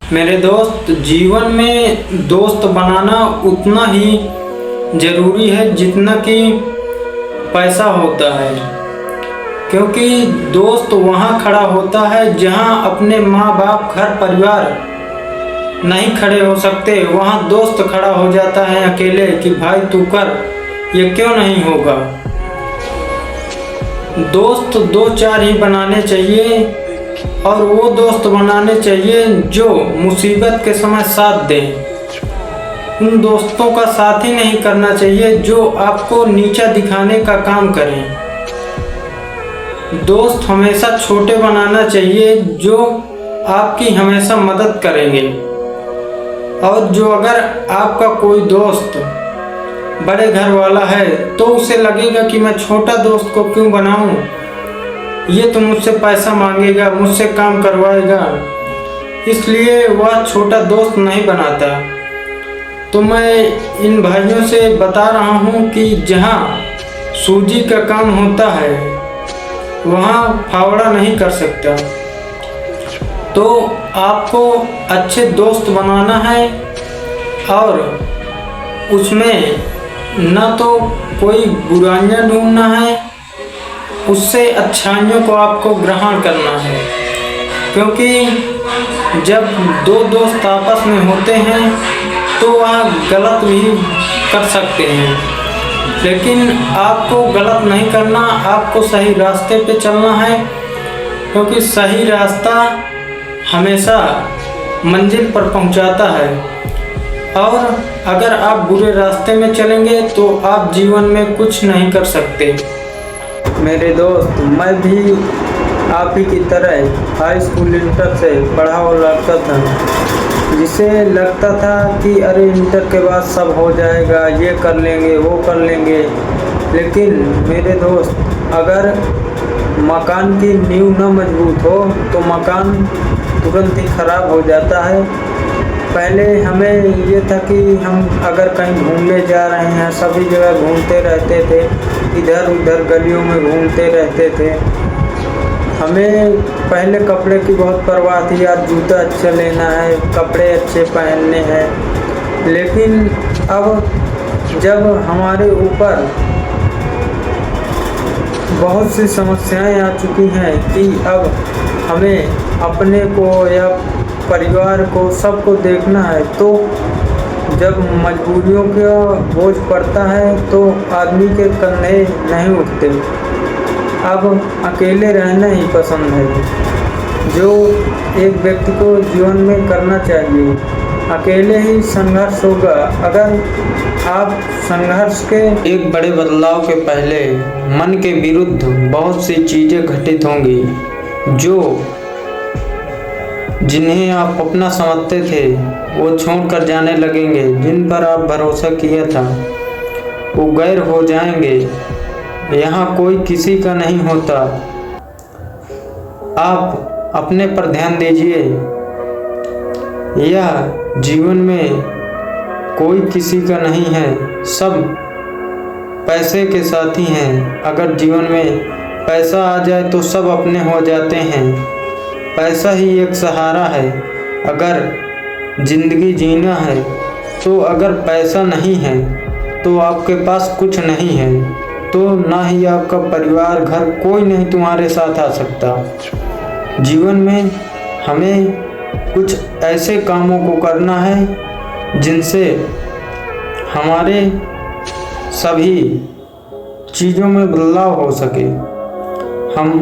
मेरे दोस्त, जीवन में दोस्त बनाना उतना ही ज़रूरी है जितना कि पैसा होता है, क्योंकि दोस्त वहाँ खड़ा होता है जहाँ अपने माँ बाप घर परिवार नहीं खड़े हो सकते। वहाँ दोस्त खड़ा हो जाता है अकेले कि भाई तू कर, ये क्यों नहीं होगा। दोस्त दो चार ही बनाने चाहिए, और वो दोस्त बनाने चाहिए जो मुसीबत के समय साथ दें। उन दोस्तों का साथ ही नहीं करना चाहिए जो आपको नीचा दिखाने का काम करें। दोस्त हमेशा छोटे बनाना चाहिए जो आपकी हमेशा मदद करेंगे। और जो अगर आपका कोई दोस्त बड़े घर वाला है तो उसे लगेगा कि मैं छोटा दोस्त को क्यों बनाऊं, ये तो मुझसे पैसा मांगेगा, मुझसे काम करवाएगा, इसलिए वह छोटा दोस्त नहीं बनाता। तो मैं इन भाइयों से बता रहा हूँ कि जहाँ सूजी का काम होता है वहाँ फावड़ा नहीं कर सकता। तो आपको अच्छे दोस्त बनाना है, और उसमें न तो कोई बुराइयां ढूंढना है, उससे अच्छाइयों को आपको ग्रहण करना है। क्योंकि जब दो दोस्त आपस में होते हैं तो वह गलत भी कर सकते हैं, लेकिन आपको गलत नहीं करना, आपको सही रास्ते पे चलना है। क्योंकि सही रास्ता हमेशा मंजिल पर पहुंचाता है, और अगर आप बुरे रास्ते में चलेंगे तो आप जीवन में कुछ नहीं कर सकते। मेरे दोस्त, मैं भी आप ही की तरह हाई स्कूल इंटर से पढ़ा हुआ लड़का था, जिसे लगता था कि अरे इंटर के बाद सब हो जाएगा, ये कर लेंगे वो कर लेंगे। लेकिन मेरे दोस्त, अगर मकान की नींव न मजबूत हो तो मकान तुरंत ही खराब हो जाता है। पहले हमें ये था कि हम अगर कहीं घूमने जा रहे हैं, सभी जगह घूमते रहते थे, इधर उधर गलियों में घूमते रहते थे। हमें पहले कपड़े की बहुत परवाह थी, यार जूता अच्छा लेना है, कपड़े अच्छे पहनने हैं। लेकिन अब जब हमारे ऊपर बहुत सी समस्याएं आ चुकी हैं कि अब हमें अपने को या परिवार को सबको देखना है, तो जब मजबूरियों का बोझ पड़ता है तो आदमी के कंधे नहीं उठते। अब अकेले रहना ही पसंद है, जो एक व्यक्ति को जीवन में करना चाहिए। अकेले ही संघर्ष होगा। अगर आप संघर्ष के एक बड़े बदलाव के पहले मन के विरुद्ध बहुत सी चीज़ें घटित होंगी, जो जिन्हें आप अपना समझते थे वो छोड़कर जाने लगेंगे। जिन पर आप भरोसा किया था वो गैर हो जाएंगे। यहाँ कोई किसी का नहीं होता। आप अपने पर ध्यान दीजिए। यह जीवन में कोई किसी का नहीं है, सब पैसे के साथी हैं। अगर जीवन में पैसा आ जाए तो सब अपने हो जाते हैं। पैसा ही एक सहारा है अगर ज़िंदगी जीना है। तो अगर पैसा नहीं है तो आपके पास कुछ नहीं है, तो ना ही आपका परिवार, घर, कोई नहीं तुम्हारे साथ आ सकता। जीवन में हमें कुछ ऐसे कामों को करना है जिनसे हमारे सभी चीज़ों में बदलाव हो सके। हम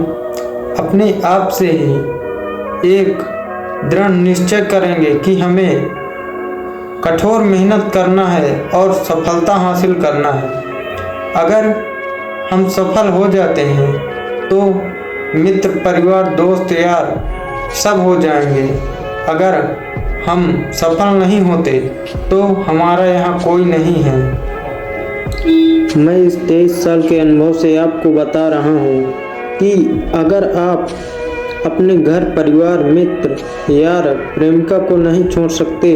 अपने आप से ही एक दृढ़ निश्चय करेंगे कि हमें कठोर मेहनत करना है और सफलता हासिल करना है। अगर हम सफल हो जाते हैं तो मित्र, परिवार, दोस्त, यार सब हो जाएंगे। अगर हम सफल नहीं होते तो हमारा यहाँ कोई नहीं है। मैं इस 23 साल के अनुभव से आपको बता रहा हूँ कि अगर आप अपने घर, परिवार, मित्र, यार, प्रेमिका को नहीं छोड़ सकते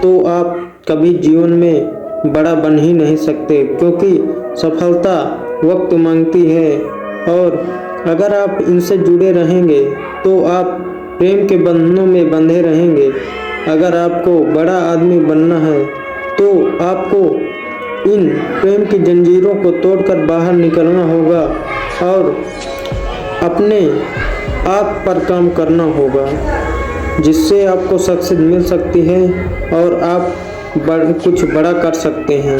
तो आप कभी जीवन में बड़ा बन ही नहीं सकते। क्योंकि सफलता वक्त मांगती है, और अगर आप इनसे जुड़े रहेंगे तो आप प्रेम के बंधनों में बंधे रहेंगे। अगर आपको बड़ा आदमी बनना है तो आपको इन प्रेम की जंजीरों को तोड़कर बाहर निकलना होगा और अपने आप पर काम करना होगा, जिससे आपको सक्सेस मिल सकती है और आप कुछ बड़ा कर सकते हैं।